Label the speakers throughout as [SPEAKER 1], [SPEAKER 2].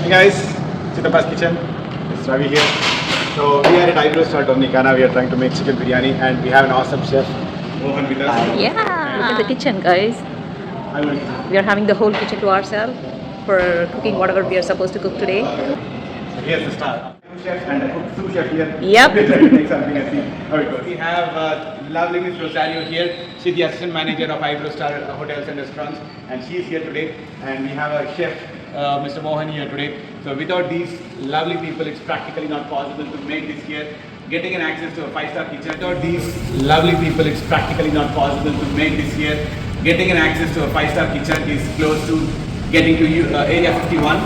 [SPEAKER 1] Hey guys, Chitappa's Kitchen. It's Ravi here. So we are at Eyebrow Star Dominicana. We are trying to make chicken biryani and we have an awesome chef, Mohan, with us.
[SPEAKER 2] Yeah, look at the kitchen, guys.
[SPEAKER 1] I will.
[SPEAKER 2] We are having the whole kitchen to ourselves for cooking whatever we are supposed to cook today.
[SPEAKER 1] So here's the star. Chef and a cook sous chef here.
[SPEAKER 2] Yep.
[SPEAKER 1] We're trying to make something and see how it goes. We have lovely Miss Rosario here. She's the assistant manager of Eyebrow Star Hotels and Restaurants, and she's here today. And we have a chef, Mr. Mohan, here today. So without these lovely people, it's practically not possible to make this here. Getting an access to a 5-star kitchen. Without these lovely people, it's practically not possible to make this here. Getting an access to a 5-star kitchen is close to getting to Area 51.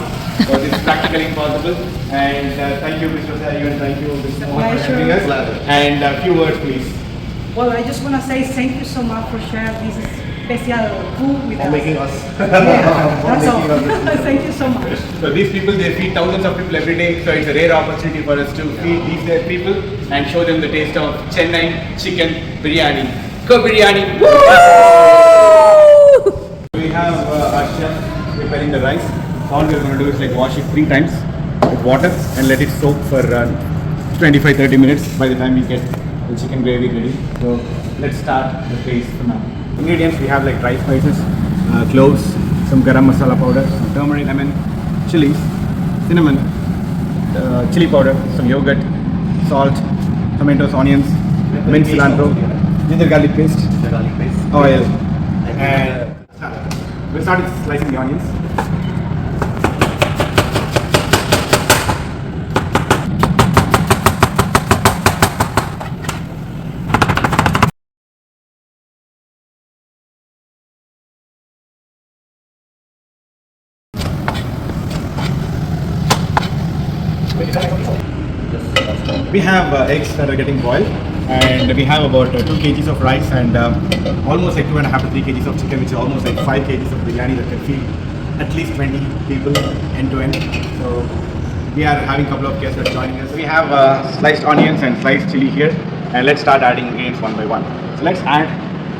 [SPEAKER 1] So this is practically impossible. And thank you, Mr. Rosario, and thank you, Mr. Mohan, for having us. And a few words, please.
[SPEAKER 3] Well, I just want to say thank you so much for sharing this special food with us.
[SPEAKER 1] Making us.
[SPEAKER 3] Yeah, that's all. Thank you so much.
[SPEAKER 1] So these people, they feed thousands of people every day. So it's a rare opportunity for us to feed these people and show them the taste of Chennai chicken biryani. Go biryani! Woo! We have our chef preparing the rice. All we're going to do is like wash it 3 times with water and let it soak for 25-30 minutes by the time we get the chicken gravy ready. So let's start the paste for now. Ingredients, we have like dry spices, cloves, some garam masala powder, some turmeric, lemon, chilies, cinnamon, chili powder, some yogurt, salt, tomatoes, onions, minced cilantro, ginger garlic paste, oil, and we'll start with slicing the onions. We have eggs that are getting boiled, and we have about 2 kgs of rice and almost like 2.5 to 3 kgs of chicken, which is almost like 5 kgs of biryani that can feed at least 20 people end to end. So we are having a couple of guests that are joining us. We have sliced onions and sliced chili here, and let's start adding ingredients one by one. So let's add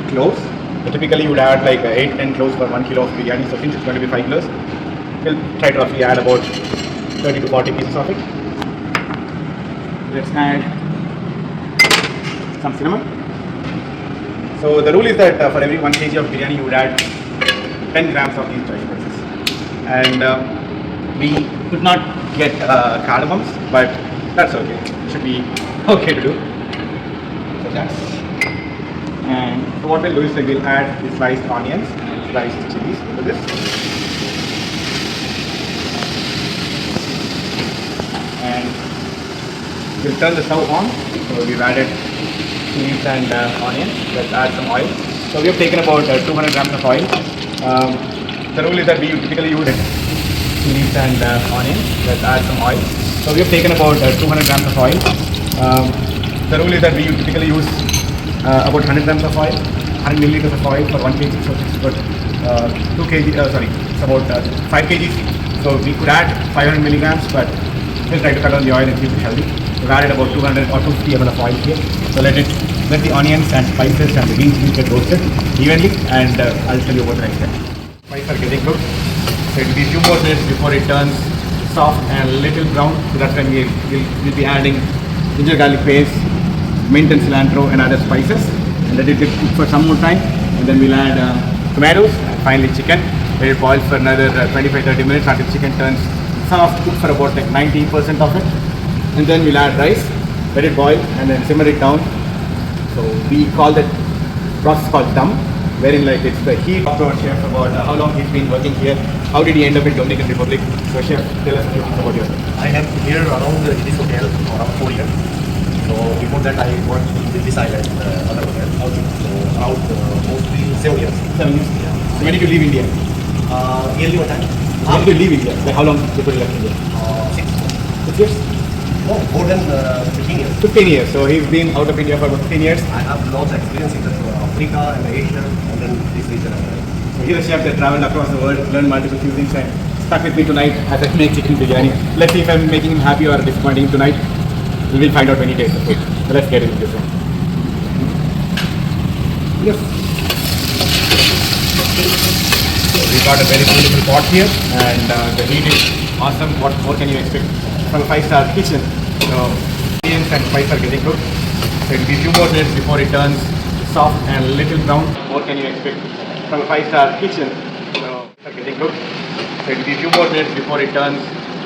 [SPEAKER 1] cloves. So typically you would add like 8-10 cloves for 1 kilo of biryani. So since it's going to be 5 kilos, we'll try to roughly add about 30 to 40 pieces of it. Let's add some cinnamon. So the rule is that for every 1 kg of biryani you would add 10 grams of these dry spices. And we could not get cardamoms, but that's okay. Should be okay to do. So that's. And so what we'll do is we'll add the sliced onions and sliced chilies into this. And we'll turn the stove on. So we've added chilies and onions. Let's add some oil. So we have taken about 200 grams of oil. The rule is that we typically use chilies and onions. Let's add some oil. So we have taken about 200 grams of oil. The rule is that we typically use about 100 grams of oil, 100 milliliters of oil for 1 kg. So it's about 2 kg. It's about 5 kgs. So we could add 500 milligrams, but we'll try to cut down the oil and keep it healthy. We've added about 200 or 250 ml of oil here. So let the onions and spices and the green chilies get roasted evenly, and I'll tell you about the next step. Spices are getting cooked. So it will be a few more minutes before it turns soft and a little brown. So that's when we'll be adding ginger garlic paste, mint and cilantro and other spices, and let it get cooked for some more time. And then we'll add tomatoes and finally chicken. Let it boil for another 25-30 minutes until chicken turns soft, cooked for about like 90% of it. And then we'll add rice, let it boil and then simmer it down. So we call that process called dum, wherein like it's the heat. Talk to our chef about how long he's been working here. How did he end up in Dominican Republic? So chef, tell us a few things about yourself.
[SPEAKER 4] I am here around this hotel for around 4 years. So before that I worked in this island, other hotel. So around mostly 7 years.
[SPEAKER 1] 7 years?
[SPEAKER 4] Yeah.
[SPEAKER 1] So when did you leave India?
[SPEAKER 4] Yearly what time?
[SPEAKER 1] When did you leave India? Like how long before you left India? 6 years?
[SPEAKER 4] No, more than 15 years.
[SPEAKER 1] 15 years. So he's been out of India for about 15 years.
[SPEAKER 4] I have lots of experience in Africa and Asia and then this region.
[SPEAKER 1] So he's a chef that traveled across the world, learned multiple cuisines and stuck with me tonight as I make chicken biryani. Let's see if I'm making him happy or disappointing him tonight. We will find out when he tastes the food. So let's get into this one. Yes. So we got a very beautiful pot here, and the heat is Awesome. What more can you expect from a five-star kitchen? So, ingredients and spices are getting cooked. So it will be a few more minutes before it turns soft and little brown. What more can you expect from a five-star kitchen? So are getting cooked. So it will be a few more minutes before it turns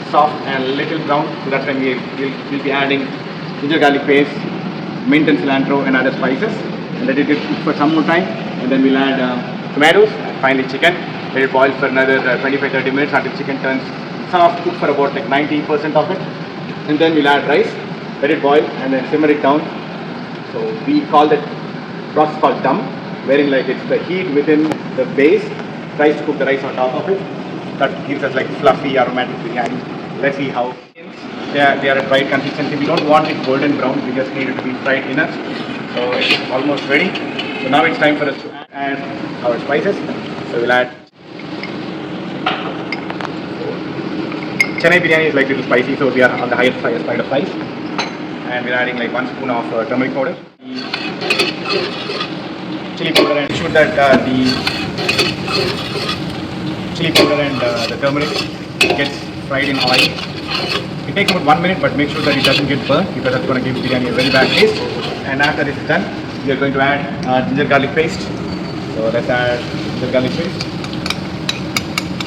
[SPEAKER 1] soft and little brown. So that's when we'll be adding ginger garlic paste, mint and cilantro and other spices. And let it get cooked for some more time. And then we'll add tomatoes and finally chicken. Let it boil for another 25-30 minutes until chicken turns soft. Cook for about like 90% of it. And then we'll add rice. Let it boil and then simmer it down. So we call that process called dum, wherein like it's the heat within the base tries to cook the rice on top of it. That gives us like fluffy aromatic biryani. Let's see how they are at right consistency. We don't want it golden brown. We just need it to be fried enough. So it's almost ready. So now it's time for us to add our spices. So we'll add. Chennai biryani is like a little spicy, so we are on the highest side of spice. And we're adding like 1 spoon of turmeric powder, chili powder, and ensure that the chili powder and the turmeric gets fried in oil. It takes about 1 minute, but make sure that it doesn't get burnt because that's going to give biryani a very bad taste. And after this is done, we are going to add ginger garlic paste. So let's add ginger garlic paste.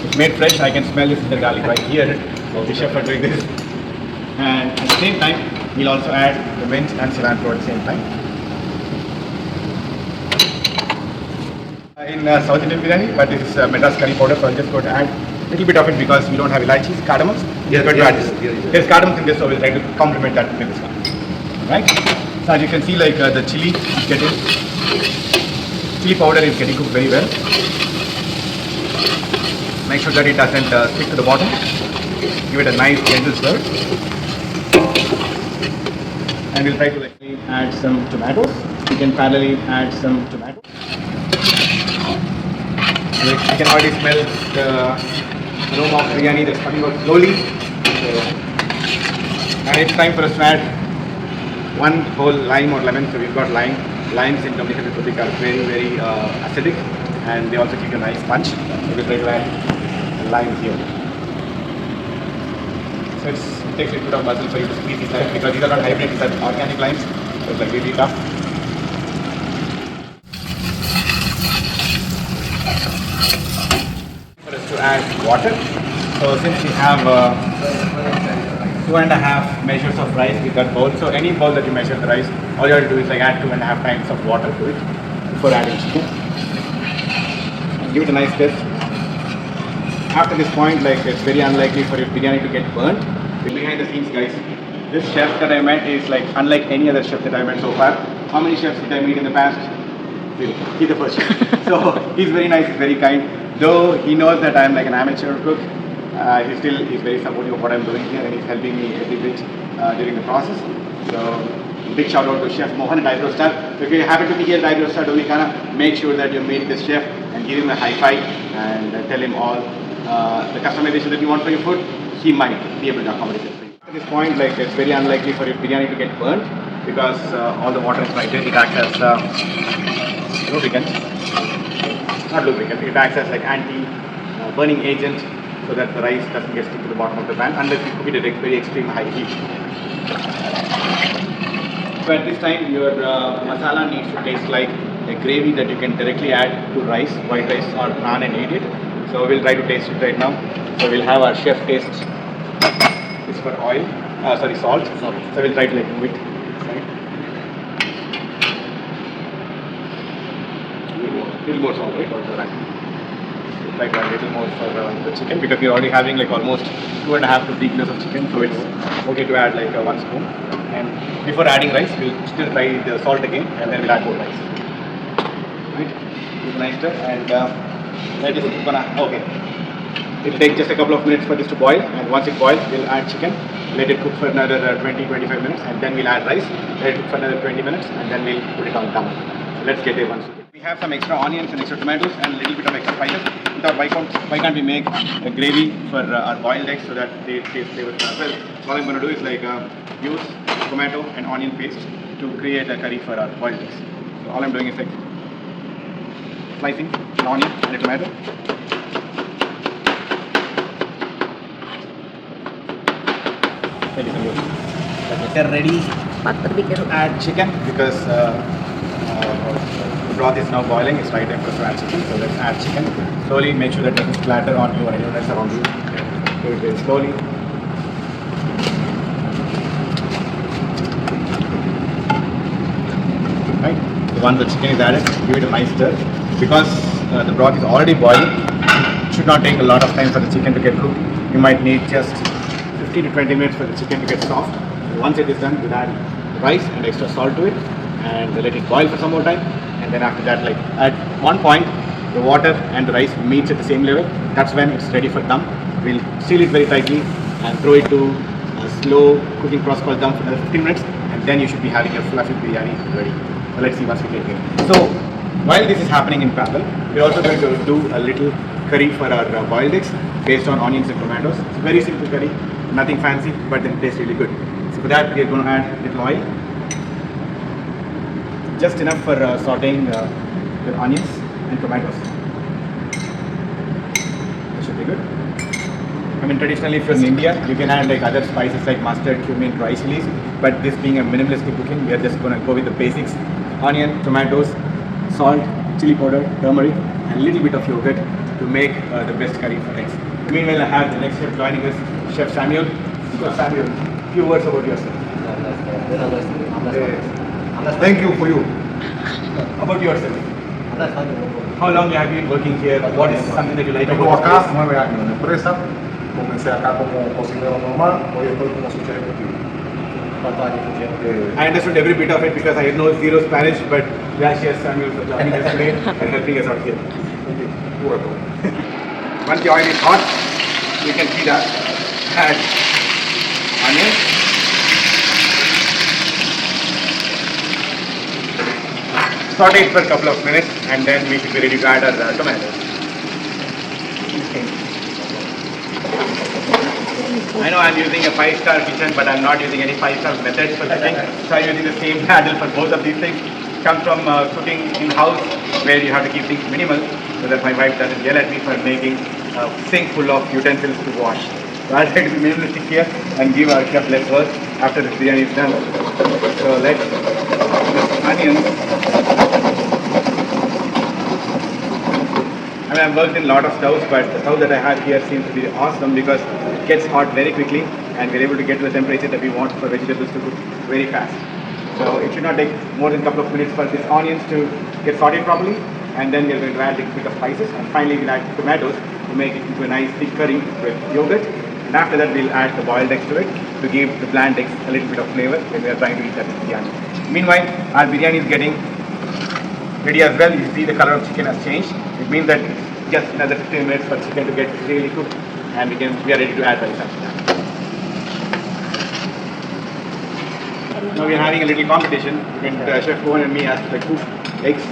[SPEAKER 1] It's made fresh. I can smell this ginger garlic right here. So the chef are doing this. And at the same time, we'll also add the mint and cilantro at the same time. In South Indian biryani, but this is Madras curry powder, so I'm just going to add a little bit of it because we don't have elaichis, cardamoms.
[SPEAKER 4] Yeah,
[SPEAKER 1] We're going to add this.
[SPEAKER 4] yeah.
[SPEAKER 1] There's cardamoms in this, so we'll try to complement that with this one. Right? So as you can see, like the chili powder is getting cooked very well. Make sure that it doesn't stick to the bottom. Give it a nice gentle stir. And we'll try to like add some tomatoes. We can parallelly add some tomatoes. I can already smell the aroma of biryani that's coming out slowly. And it's time for us to add 1 whole lime or lemon. So we've got lime. Limes in Dominican Republic are very, very acidic, and they also give you a nice punch. So we'll try to add lime here. So it takes a bit of muscle for you to squeeze these limes because these are not hybrid, these are organic limes. So it's like really tough. For us to add water. So since we have 2.5 measures of rice with that bowl, so any bowl that you measure the rice, all you have to do is like add 2.5 times of water to it before adding chicken. Give it a nice test. After this point, like it's very unlikely for your biryani to get burnt. Behind the scenes, guys, this chef that I met is like unlike any other chef that I met so far. How many chefs did I meet in the past? Zero. He's the first chef. So he's very nice, he's very kind. Though he knows that I'm like an amateur cook, he still is very supportive of what I'm doing here and he's helping me every bit during the process. So big shout out to Chef Mohan at Ibro Star. So if you happen to be here at Ibro Star Dominicana, make sure that you meet this chef and give him a high five and tell him all the customization that you want for your food. He might be able to accommodate it for you. At this point, like it's very unlikely for your biryani to get burnt because all the water is right there. It acts as lubricant. Not lubricant. It acts as like anti-burning agent so that the rice doesn't get stuck to the bottom of the pan unless you cook it at a very extreme high heat. So at this time, your masala needs to taste like a gravy that you can directly add to rice, white rice or naan and eat it. So we'll try to taste it right now. So we'll have our chef taste this for oil, salt. So we'll try to like move it aside. Little more salt, right? We'll try to add a little more for the chicken because we're already having like almost 2.5 to 3 kilos of chicken. So it's okay to add like 1 spoon. And before adding rice, we'll still try the salt again and then we'll add more rice. Right? Give a nice stir and let it okay. It will take just a couple of minutes for this to boil, and once it boils, we'll add chicken. Let it cook for another 20-25 minutes, and then we'll add rice. Let it cook for another 20 minutes, and then we'll put it on dum. So let's get there once again. We have some extra onions and extra tomatoes and a little bit of extra spices. We thought, why can't we make a gravy for our boiled eggs so that they taste flavorful as well? So all I'm going to do is like use tomato and onion paste to create a curry for our boiled eggs. So all I'm doing is like slicing an onion and a tomato. They're ready
[SPEAKER 2] Pattar bhi karo.
[SPEAKER 1] to add chicken because the broth is now boiling. It's right time for us to add chicken. So let's add chicken. Slowly make sure that it doesn't splatter on you or anyone else around you. Do it very slowly. Right. So once the chicken is added, give it a nice stir. Because the broth is already boiling, it should not take a lot of time for the chicken to get cooked. You might need just 15 to 20 minutes for the chicken to get soft. Once it is done, we'll add rice and extra salt to it and let it boil for some more time. And then after that, like at one point, the water and the rice meets at the same level. That's when it's ready for dum. We'll seal it very tightly and throw it to a slow cooking process called dum for another 15 minutes. And then you should be having your fluffy biryani ready. So let's see once we get here. So while this is happening in parallel, we're also going to do a little curry for our boiled eggs based on onions and tomatoes. It's a very simple curry, nothing fancy, but then it tastes really good. So for that, we're going to add a little oil, just enough for sauteing the onions and tomatoes. That should be good. I mean, traditionally, if you're in India, you can add like other spices like mustard, cumin, dry chilies. But this being a minimalistic cooking, we are just going to go with the basics: onion, tomatoes, salt, chili powder, turmeric, and a little bit of yogurt to make the best curry for eggs. Meanwhile, I have the next chef joining us, Chef Samuel. So Samuel, few words about yourself.
[SPEAKER 5] Thank you for you.
[SPEAKER 1] About yourself. How long have you been working here? What is something that you like
[SPEAKER 5] Tengo
[SPEAKER 1] about
[SPEAKER 5] acá
[SPEAKER 1] this?
[SPEAKER 5] 9 años en la empresa. Comencé acá como cocinero normal, hoy estoy como su chef ejecutivo.
[SPEAKER 1] I understood every bit of it because I know zero Spanish, but gracias Samuel for joining us today and helping us out here.
[SPEAKER 5] You're welcome.
[SPEAKER 1] Once the oil is hot, you can see that add onion, saute it for a couple of minutes, and then we should be ready to add our tomatoes. I know I'm using a 5-star kitchen, but I'm not using any 5-star methods for cooking. So I'm using the same handle for both of these things. Comes from cooking in-house, where you have to keep things minimal, so that my wife doesn't yell at me for making a sink full of utensils to wash. So I'll try to be minimalistic here and give our chef less work after the biryani is done. So let's this onions. I mean, I've worked in a lot of stoves, but the stove that I have here seems to be awesome because it gets hot very quickly and we're able to get to the temperature that we want for vegetables to cook very fast. So it should not take more than a couple of minutes for these onions to get sauteed properly, and then we're going to add a bit of spices, and finally we'll add tomatoes to make it into a nice thick curry with yogurt. And after that we'll add the boiled eggs to it to give the bland eggs a little bit of flavor when we are trying to eat that with biryani. Meanwhile, our biryani is getting ready as well. You see the color of chicken has changed. It means that it's just another 15 minutes for chicken to get really cooked, and we are ready to add rice after that. Now we are having a little competition between Chef Mohan and me as to like who eggs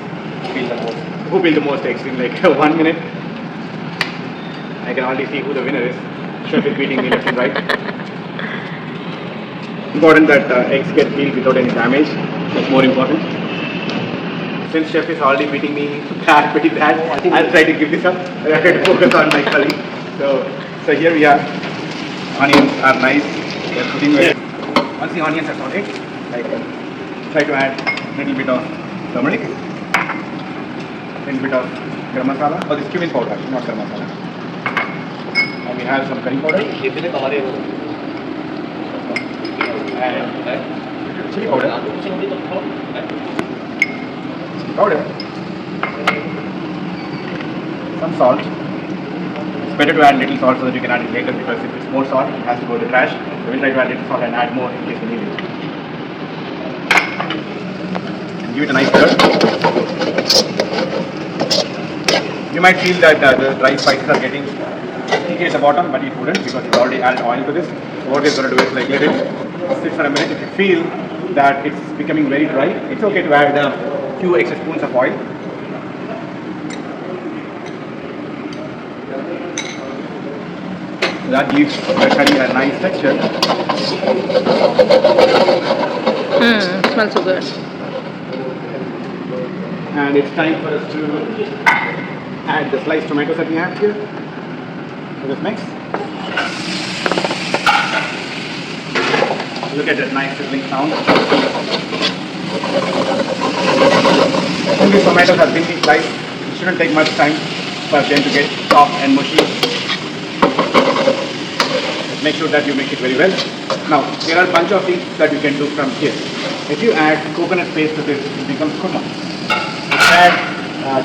[SPEAKER 1] peel the most. Who peel the most eggs in like 1 minute. I can already see who the winner is. Chef is beating me left and right. Important that eggs get peeled without any damage. That's more important. Since Chef is already beating me pretty bad, I'll try to give this up. I'll try to focus on my curry. So here we are. Onions are nice. They are cooking well. Once the onions are sauteed, I try to add a little bit of turmeric, a little bit of garam masala, or this cumin powder, not garam masala. And we have some curry powder and chili powder, some salt. It's better to add little salt so that you can add it later, because if it's more salt, it has to go to the trash. So we'll try to add little salt and add more in case we need it. And give it a nice stir. You might feel that the dry spices are getting sticky at the bottom, but it wouldn't because it's already added oil to this. So what we're going to do is like let it sit for a minute. If you feel that it's becoming very dry, it's okay to add a few extra spoons of oil. That gives the curry a nice texture.
[SPEAKER 2] Smells so good.
[SPEAKER 1] And it's time for us to add the sliced tomatoes that we have here to this mix. Look at that nice sizzling sound. Since these tomatoes are thinly sliced, it shouldn't take much time for them to get soft and mushy. Make sure that you mix it very well. Now, there are a bunch of things that you can do from here. If you add coconut paste to this, it becomes kurma. If you add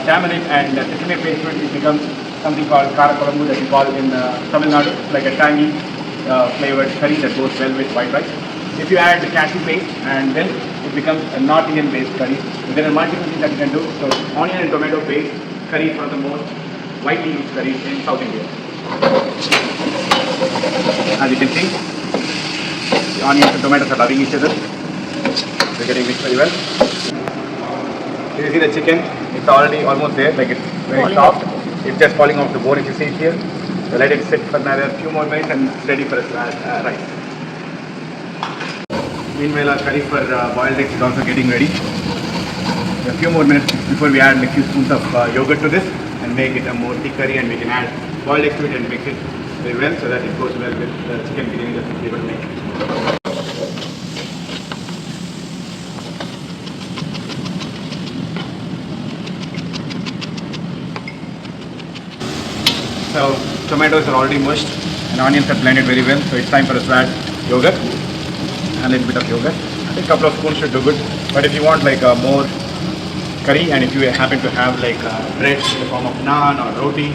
[SPEAKER 1] tamarind and sesame paste to it, it becomes something called kara kolambu that we call in Tamilnadu, like a tangy flavored curry that goes well with white rice. If you add the cashew paste and then it becomes a North Indian based curry. So there are multiple things that you can do. So onion and tomato paste curry is one of the most widely used curries in South India. As you can see, the onions and tomatoes are loving each other. They're getting mixed very well. You see the chicken, it's already almost there, like it's very soft. It's just falling off the bone if you see it here. So let it sit for another few more minutes and it's ready for rice. Meanwhile, our curry for boiled eggs is also getting ready. A few more minutes before we add like a few spoons of yogurt to this and make it a more thick curry, and we can add boiled eggs to it and mix it very well so that it goes well with the chicken biryani that we're able to make. So tomatoes are already mushed and onions are blended very well. So it's time for us to add yogurt, a little bit of yogurt. I think a couple of spoons should do good. But if you want like more curry, and if you happen to have like bread in the form of naan or roti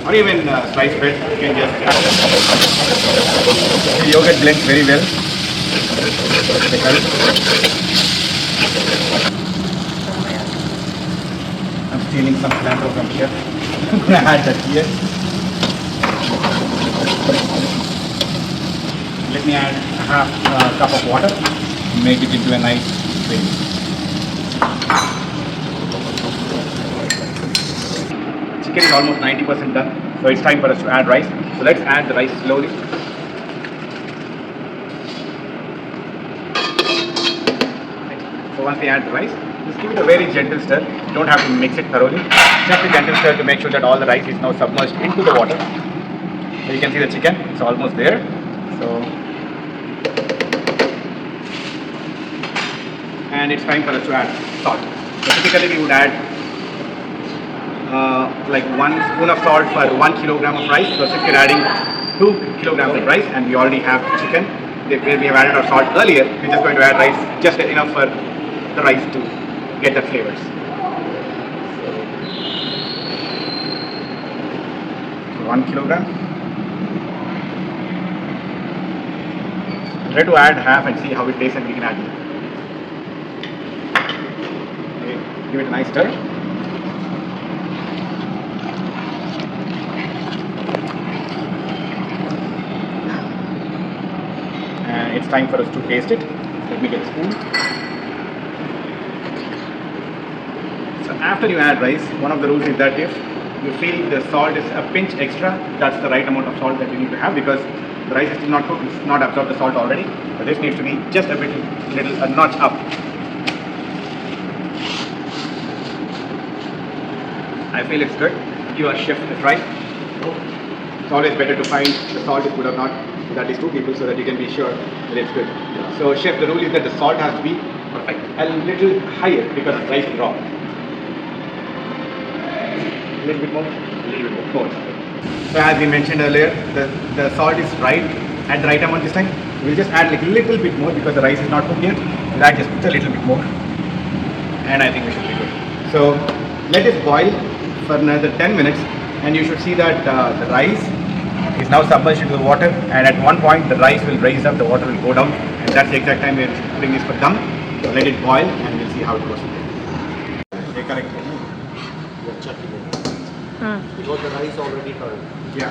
[SPEAKER 1] or even sliced bread, you can just add that. The yogurt blends very well with the curry. I'm stealing some cilantro from here. I'm going to add that here. Let me add a half cup of water and make it into a nice gravy. Chicken is almost 90% done, so it's time for us to add rice. So let's add the rice slowly. So once we add the rice, just give it a very gentle stir. You don't have to mix it thoroughly. Just a gentle stir to make sure that all the rice is now submerged into the water. So you can see the chicken, it's almost there. So, and it's time for us to add salt. So typically we would add like 1 spoon of salt for 1 kilogram of rice. So since we're adding 2 kilograms of rice and we already have chicken where we have added our salt earlier, we're just going to add rice just enough for the rice to get the flavors. So 1 kilogram. Try to add half and see how it tastes, and we can add more. Okay, give it a nice stir. And it's time for us to taste it. Let me get a spoon. So after you add rice, one of the rules is that if you feel the salt is a pinch extra, that's the right amount of salt that you need to have, because the rice is still not cooked, it's not absorbed the salt already. So this needs to be just a notch up. I feel it's good. Give our chef a try. It's always better to find the salt is good or not with at least 2 people so that you can be sure that it's good. So chef, the rule is that the salt has to be perfect. A little higher because the rice is raw. A little bit more? A little bit more. So as we mentioned earlier, the salt is right at the right amount this time. We'll just add like a little bit more because the rice is not cooked yet. We'll add just a little bit more. And I think we should be good. So let it boil for another 10 minutes and you should see that the rice is now submerged into the water, and at one point the rice will raise up, the water will go down, and that's the exact time we're putting this for dum. So let it boil and we'll see how it goes. Okay, correct.
[SPEAKER 4] You're checking it. Because the rice already turned.
[SPEAKER 1] Yeah.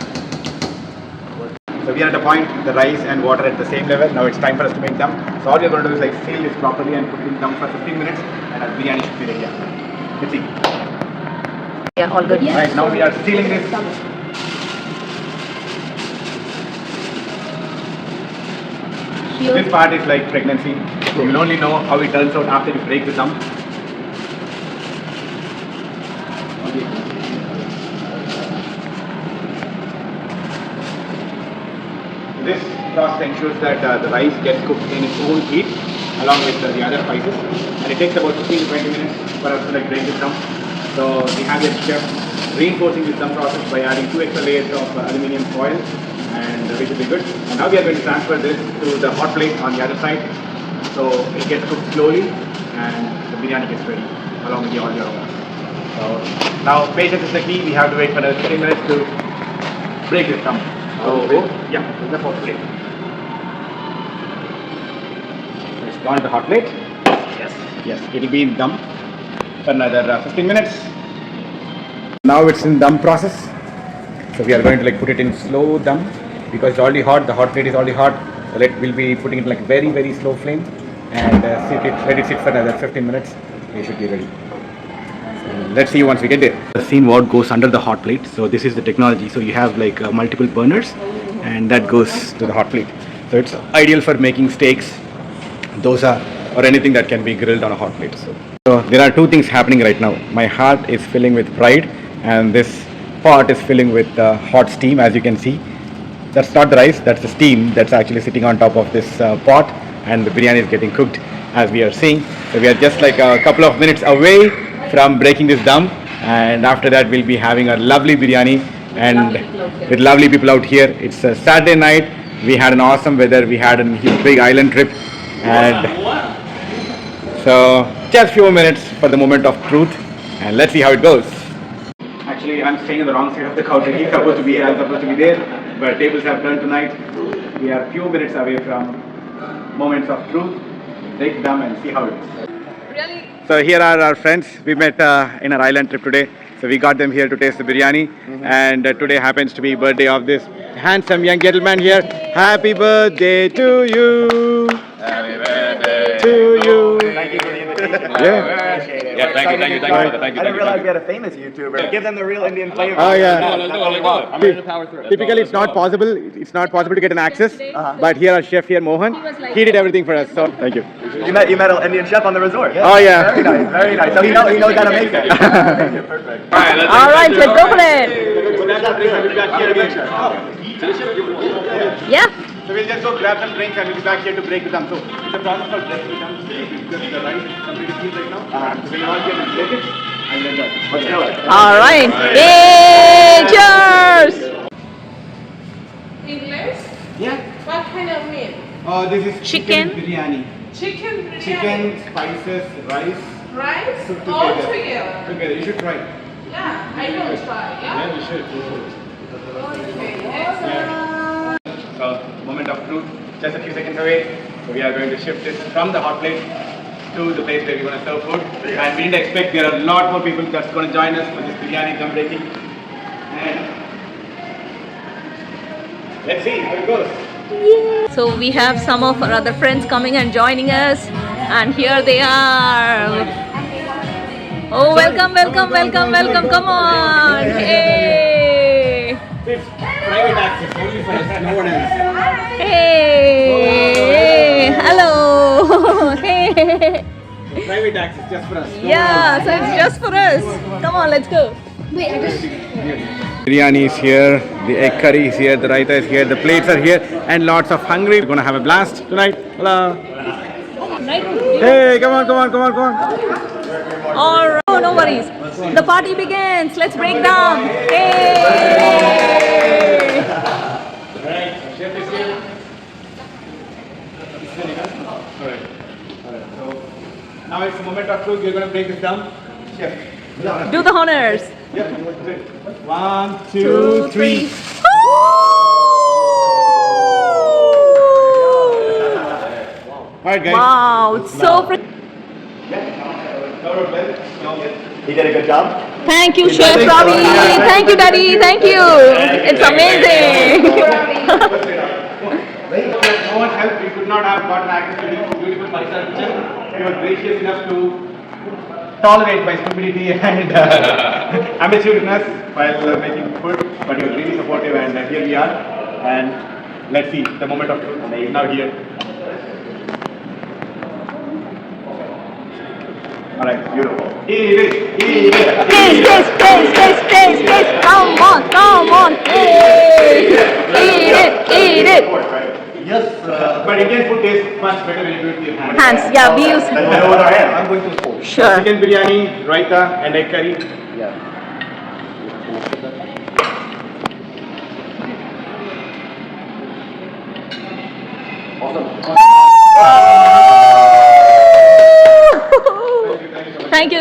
[SPEAKER 1] So we are at the point, the rice and water at the same level. Now it's time for us to make dum. So all we are going to do is like seal this properly and put it in dum for 15 minutes, and our biryani should be ready. Let's see.
[SPEAKER 2] Yeah, all good.
[SPEAKER 1] Right, now we are sealing this. So this part is like pregnancy. You will only know how it turns out after you break the dum. This process ensures that the rice gets cooked in its own heat along with the other spices, and it takes about 15 to 20 minutes for us to like break this down. So we have this chef reinforcing this dum process by adding 2 extra layers of aluminium foil, and which will be good. And now we are going to transfer this to the hot plate on the other side, so it gets cooked slowly and the biryani gets ready along with all your aromas. So now patience is the key. We have to wait for another 15 minutes to break this down. So yeah, the hot plate. It's gone to the hot plate. Yes, it will be in dum for another 15 minutes. Now it's in dum process. So we are going to like put it in slow dum because it's already hot. The hot plate is already hot. So we'll be putting it like very slow flame and let it sit for another 15 minutes. We should be ready. Let's see once we get there. The scene what goes under the hot plate. So this is the technology. So you have like multiple burners and that goes to the hot plate. So it's ideal for making steaks, dosa or anything that can be grilled on a hot plate. So there are two things happening right now. My heart is filling with pride and this pot is filling with hot steam, as you can see. That's not the rice, that's the steam that's actually sitting on top of this pot, and the biryani is getting cooked as we are seeing. So we are just like a couple of minutes away from breaking this dum, and after that we'll be having a lovely biryani and with lovely people out here. It's a Saturday night. We had an awesome weather. We had a big island trip, and so just few minutes for the moment of truth, and let's see how it goes. Actually, I'm staying on the wrong side of the counter. He's supposed to be here, I'm supposed to be there, but tables have turned tonight. We are few minutes away from moments of truth. Break them and see how it is.
[SPEAKER 2] Really?
[SPEAKER 1] So here are our friends. We met in our island trip today. So we got them here to taste the biryani. And today happens to be birthday of this handsome young gentleman here. Happy birthday to you. Happy birthday to you.
[SPEAKER 4] Thank you for the invitation.
[SPEAKER 1] Yeah.
[SPEAKER 4] Thank you. I didn't realize we had a famous YouTuber. Give them the real Indian flavor.
[SPEAKER 1] Oh yeah.
[SPEAKER 4] I'm ready to power through.
[SPEAKER 1] Typically, it's not possible. It's not possible to get an access. But here, our chef here, Mohan, he did everything for us. So thank you.
[SPEAKER 4] You met an Indian chef on the resort.
[SPEAKER 1] Oh yeah.
[SPEAKER 4] Very nice. So he knows how to make it. Perfect.
[SPEAKER 2] All right, let's go for it. Yeah.
[SPEAKER 1] So we'll just go grab some drinks and we'll be back here to break the dum. So it's a process called breaking the dum. Just the rice completely heat right now. So we'll all get to break it and then let's do it.
[SPEAKER 2] All right. Yay! Cheers!
[SPEAKER 6] English?
[SPEAKER 1] Yeah.
[SPEAKER 6] What kind of meat?
[SPEAKER 1] This is
[SPEAKER 2] Chicken.
[SPEAKER 1] biryani.
[SPEAKER 6] Chicken biryani.
[SPEAKER 1] Chicken, spices, rice.
[SPEAKER 6] Rice?
[SPEAKER 1] Cooked
[SPEAKER 6] All
[SPEAKER 1] together.
[SPEAKER 6] together.
[SPEAKER 1] Together. You should try it.
[SPEAKER 6] Yeah, I will try. Yeah?
[SPEAKER 1] You should.
[SPEAKER 6] Okay, excellent.
[SPEAKER 1] So, moment of truth, just a few seconds away. So we are going to shift this from the hot plate to the place where we're going to serve food. And we didn't expect there are a lot more people that's going to join us for this biryani dum breaking. And let's see how it goes.
[SPEAKER 2] So we have some of our other friends coming and joining us, and here they are. Oh, welcome. Come on. Hey.
[SPEAKER 1] It's private access, only for us, no one else.
[SPEAKER 2] Hey. Hello. Hey.
[SPEAKER 1] Private access just for us.
[SPEAKER 2] Yeah, so it's just for us. Come on, let's go.
[SPEAKER 1] Biryani is here, the egg curry is here, the raita is here, the plates are here, and lots of hungry. We're going to have a blast tonight. Hello. Hey, come on.
[SPEAKER 2] All right. Oh, no worries. The party begins. Let's break down. Hey.
[SPEAKER 1] Alright, chef is here. Alright. So now it's the moment of truth. We're going to break this down. Chef.
[SPEAKER 2] Do the honors.
[SPEAKER 1] Yeah. 1, 2, 3. Alright, guys.
[SPEAKER 2] Wow, it's so pretty.
[SPEAKER 4] He did a good job.
[SPEAKER 2] Thank you, Chef Ravi. Thank you, Daddy. Thank you. It's amazing.
[SPEAKER 1] No one's help, we could not have gotten access to this beautiful five-star kitchen. He was gracious enough to tolerate my stupidity and amateurishness while making food, but he was really supportive, and here we are. And let's see the moment of truth now here. Alright, beautiful. Eat it.
[SPEAKER 2] Taste. Come on. Eat it.
[SPEAKER 4] Yes,
[SPEAKER 1] But Indian food tastes much better when you do it with your hands.
[SPEAKER 2] Hands, yeah, we use.
[SPEAKER 4] I'm going to spoon.
[SPEAKER 2] Sure.
[SPEAKER 1] Chicken biryani, raita, and egg curry.
[SPEAKER 4] Yeah.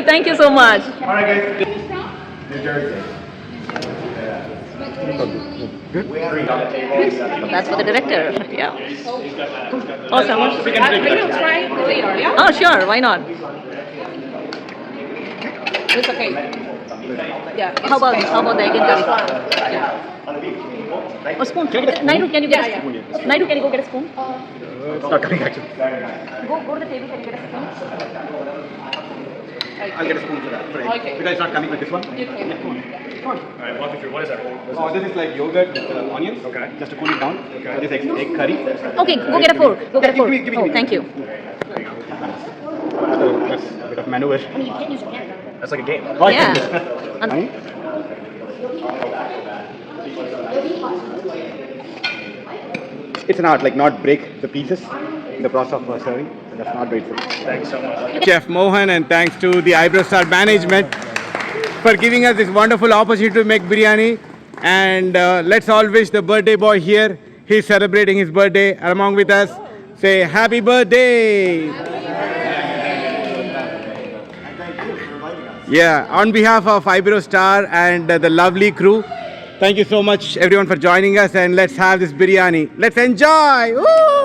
[SPEAKER 2] Thank you so much.
[SPEAKER 1] All right, guys. New Jersey.
[SPEAKER 2] That's for the director. Yeah. Awesome.
[SPEAKER 6] Are you trying later? Yeah.
[SPEAKER 2] Oh, sure. Why not?
[SPEAKER 6] It's okay. Yeah.
[SPEAKER 2] How about the egg and curry? A spoon. Naidu, can you get a spoon? Naidu, can you go get a spoon?
[SPEAKER 1] It's not coming actually.
[SPEAKER 2] Go to the table. Can you get a spoon?
[SPEAKER 1] I'll get a spoon for that. For egg.
[SPEAKER 6] Okay.
[SPEAKER 1] Because it's not coming with this one.
[SPEAKER 6] Okay.
[SPEAKER 4] Alright, walk me through. What is that?
[SPEAKER 1] Oh, this is like yogurt with onions.
[SPEAKER 4] Okay.
[SPEAKER 1] Just to cool it down. Okay. This is egg curry.
[SPEAKER 2] Okay, go get a fork. Go get a fork.
[SPEAKER 1] Give me.
[SPEAKER 2] Oh, thank you.
[SPEAKER 1] So that's a bit of maneuver.
[SPEAKER 4] That's like a game.
[SPEAKER 2] Yeah.
[SPEAKER 1] Honey? It's an art, like not break the pieces in the process of serving. That's not very good.
[SPEAKER 4] Thanks so much.
[SPEAKER 1] Chef Mohan, and thanks to the Eyebrow Star management for giving us this wonderful opportunity to make biryani. And let's all wish the birthday boy here. He's celebrating his birthday along with us. Say happy birthday! Yeah, on behalf of Eyebrow Star and the lovely crew, thank you so much everyone for joining us, and let's have this biryani. Let's enjoy! Woo!